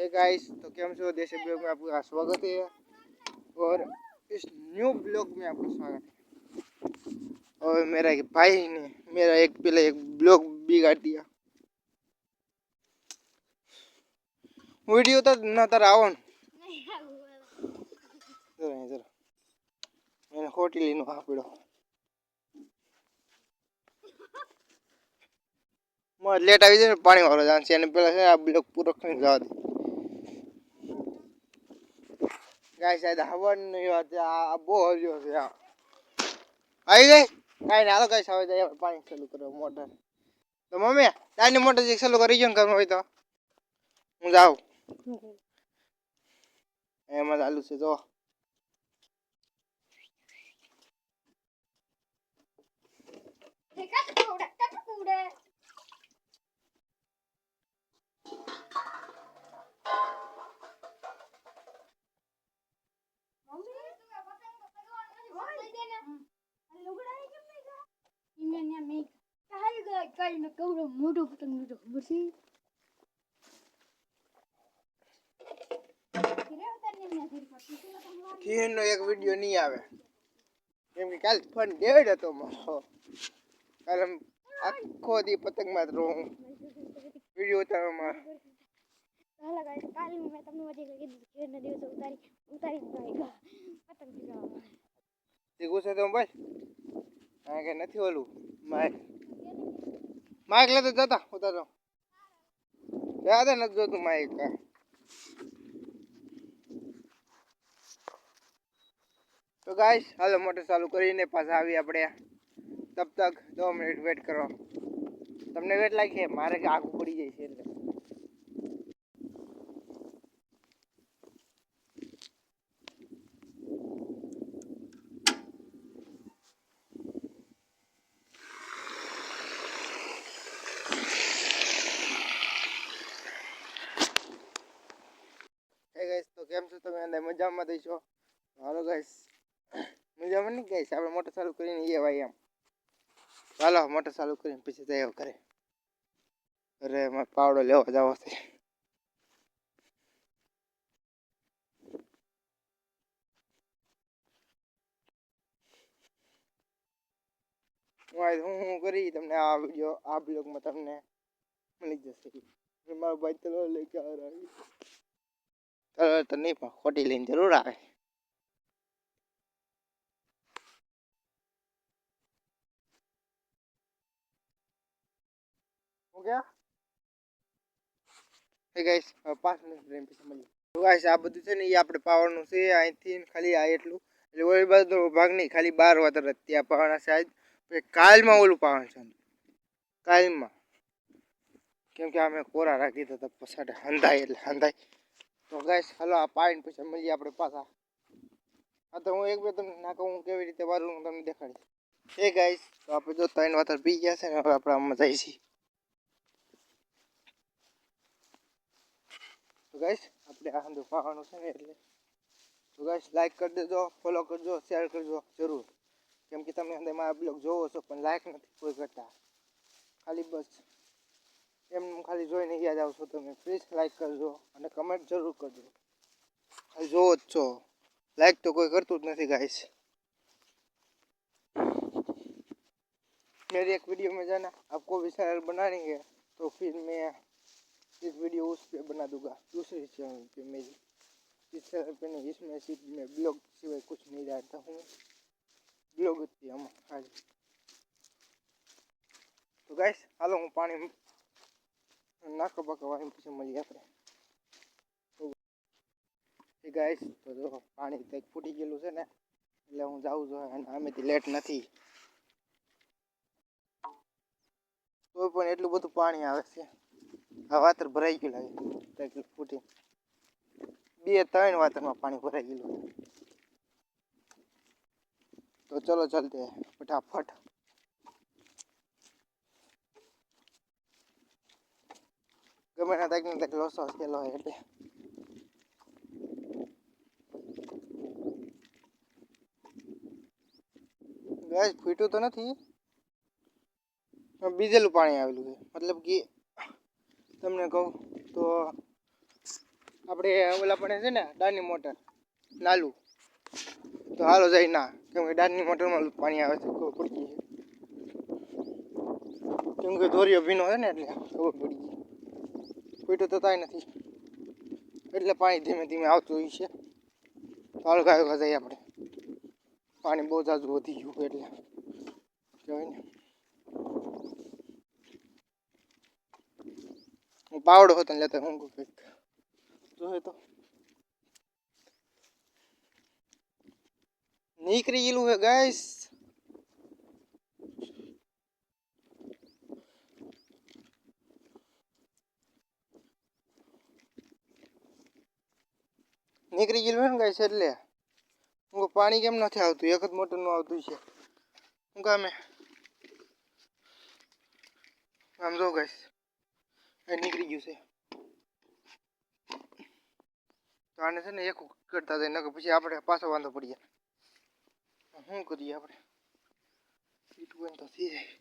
Hey guys, तो cam छो देसी ब्लॉग में आपका स्वागत है। और इस न्यू ब्लॉग में आपका स्वागत है। और मेरा एक भाई ने मेरा एक पहले एक ब्लॉग बिगाड़ दिया। वीडियो तो ना तर आओ जरा मैंने होटल नो आपड़ो मैं लेट આવી જાય પાણી વાળો જાન છે અને પેલા છે આ બ્લોગ પૂરો કરીને જવા દે ગાઈસ શાયદ હવન ની વાત આ બહુ હર્યો છે આવી ગઈ કાઈ ના હાલો ગાઈસ હવે જાય પાણી ચાલુ કરો મોટર તો મમ્મી તાની મોટર જે ચાલુ કરી જો ને ઘરમાં હોય તો હું જાઉં એમાં ચાલુ છે જો નો એક વિડિયો નહીં આવે કેમ કે કાલ ફોન ડેડ હતો મારો કાલ આખો દી પતંગ માં રહું વિડિયો ઉતારવામાં હાલા ગાઈસ કાલ મેં તમને વધી કીધું કે ના દિવસે ઉતારી પતંગ ચગાવવા તે ગુસ્સે તો બસ આ કે નથી ઓલું માઈક લેતો જતા ઉતારો યાદ નથી જોતું માઈક तो गाइस हालो मोटर चालू करीने पाछा आवी आपणे तब तक 2 मिनिट वेट करो તમને વેટ લાગે મારે કે આગુ પડી જાય છે એટલે હે ગાઈસ તો કેમ છો તમે અંદર મજામાં દેશો હાલો ગાઈસ મજામાં નહીં ગાઈસ આપણે મોટર ચાલુ કરીને એ ભાઈ એમ ચાલો મોટર ચાલુ કરીને પછી જાય કરે અરે મારે પાવડો લેવા જાવો છે હું કરી તમને આ વિડિયો આ બ્લોગમાં તમને મળી જશે મારો ભાઈ તો લઈ કે આ રહ્યો તો નહીં પણ ખોટી લઈને જરૂર આવે हो गया हे गाइस 5 મિનિટ રેમ પછી મળી તો ગાઈસ આ બધું છે ને એ આપણે પાવરનું છે અહીંથી ખાલી આ એટલું એટલે ઓલી બાજુ ભાગ નહીં ખાલી 12 વાતર ત્યાં પાવાના સાહેબ કાલમાં ઓલું પાવાનું છે કાલમાં કેમ કે અમે કોરા રાખી તો પછાડે હંધાય એટલે હંધાય તો ગાઈસ હાલો આ પાણી પછી મળીએ આપણે પાછા હા તો હું એક બે તમને ના કહું કેવી રીતે વારું હું તમને દેખાડીશ એ ગાઈસ તો આપણે જો 3 વાતર પી ગયા છે ને હવે આપણે આમાં જઈએ છીએ तो गाइस આપણે આ હંધો પાવાનું છે ને એટલે તો ગાઈસ લાઈક કરી દેજો ફોલો કરજો શેર કરજો જરૂર કેમ કે તમે અંદર મારા બ્લોગ જોવો છો પણ લાઈક નથી કોઈ કરતા ખાલી બસ એમ ખાલી જોઈને યાદ આવશો તમે પ્લીઝ લાઈક કરજો અને કમેન્ટ જરૂર કરજો જોવો જ છો लाइक तो कोई करतुं ज नहीं गाइस मेरी एक वीडियो में जाना आपको भी चैनल बनानी है तो फिर मैं इस वीडियो उस पे बना दूंगा दूसरे चैनल पे मेरी इस चैनल पे नहीं इसमें सिर्फ मैं ब्लॉग सिवाय कुछ नहीं डालता हूँ ब्लॉग होती हम आज तो गाइस हालो हूँ पानी नाका बाका वाली पीछे मળી આપણે गाइस तो जो पानी तक फूटी गेलू છે ને એટલે હું જાઉં છું અને આમેથી લેટ નથી તો પણ એટલું બધું પાણી આવે છે આ વાતર ભરાઈ ગયું લાગે તક ફૂટી 2-3 વાતરમાં પાણી ભરાઈ ગયું તો ચલો ચલતે ફટાફટ ગમે ના તક લોસો થેલો એટલે गाइस फूटू तो नहीं बीजेलू पानी आवेलू है मतलब कि तमने कहूँ तो આપણે ઓલા પણ છે ને ડાની મોટર નાલું તો હાલો જાય ના કેમ કે ડાની મોટરમાં પાણી આવે છે ખબર પડી ગઈ કેમ કે દોરીઓ ભીનો છે ને એટલે ખબર પડી ગઈ ફૂટો તો કાંઈ નથી એટલે પાણી ધીમે ધીમે આવતું હોય છે તો હાલો ગાયો જઈએ આપણે પાણી બહુ જાજુ વધી ગયું એટલે કહેવાય ને પાવડો હતો ને લેતા હું કંઈક જોયે તો નીકળી ગયેલું હે ગાઈસ નીકળી ગયેલું હે ને ગાઈસ એટલે હું પાણી કેમ નથી આવતું એક જ મોટરનું આવતું છે હું કામે આમ જો ગાઈસ એ નીકળી ગયું છે તો આને છે ને એક કરતા જાય નકર પછી આપણે પાછો વાંધો પડી જાય શું કરીએ આપણે પીટવું તો થઈ જાય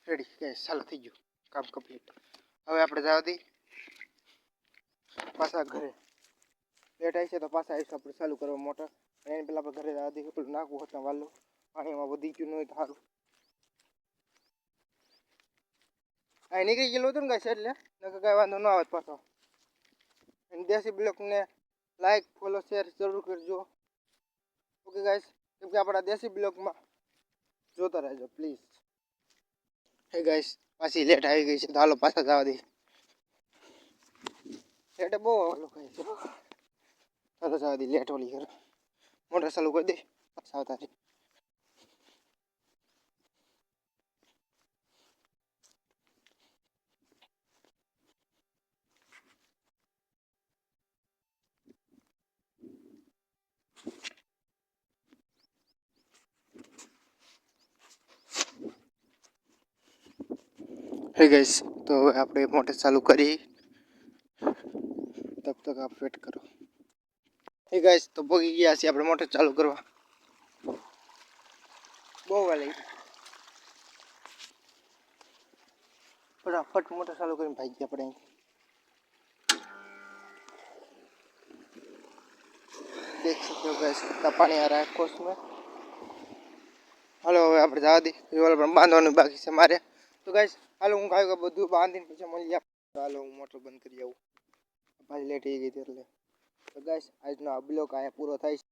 રેડી ગાઈસ ચાલો થઈ ગયું કામ કમ્પ્લીટ હવે આપણે જવા દઈ પાછા ઘરે લેટ આવી છે તો પાછા આવીશું આપણે ચાલુ કરવા મોટર અને એને પહેલાં આપણે ઘરે જવા દઈએ પેલું નાખવું હતું વાલું પાણીમાં વધી ગયું ન હોય તો સારું આ નીકળી ગયેલું હતું ને ગાઈસ એટલે નકર કાંઈ વાંધો ન આવે પાછો અને દેશી બ્લોગને લાઈક ફોલો શેર જરૂર કરજો ઓકે ગાઈસ કેમ કે આપણા દેશી બ્લોગમાં જોતા રહેજો પ્લીઝ હે ગાઈસ પાછી લેટ આવી ગઈ છે તો હાલો પાછા જવા દઈએ લેટ બહુ ઓલું કહે છે ચાલો જવા દઈએ લેટ ઓલી કરે મોટર ચાલુ કરી દે પાછા આવતા રહી હે ગાઈસ તો હવે આપણે મોટર ચાલુ કરી તબ તક આપ વેટ કરો હે ગાઈસ તો પગી ગયા છીએ આપણે મોટર ચાલુ કરવા બહુ વાલી ફટાફટ મોટર ચાલુ કરીને ભાગી ગયા આપણે देख सकते हो गैस कितना पानी आ रहा है कोस में હાલો હવે આપણે જવા દઈએ રિવોલ્વર પણ બાંધવાનું બાકી છે મારે તો ગાઈસ હાલો હું ગાયો બધું બાંધીને પછી મળી જાય હાલો હું મોટર બંધ કરી આવું પાછી લેટ થઈ ગઈ એટલે તો ગાઈસ આજનો આ બ્લોગ અહીંયા પૂરો થાય છે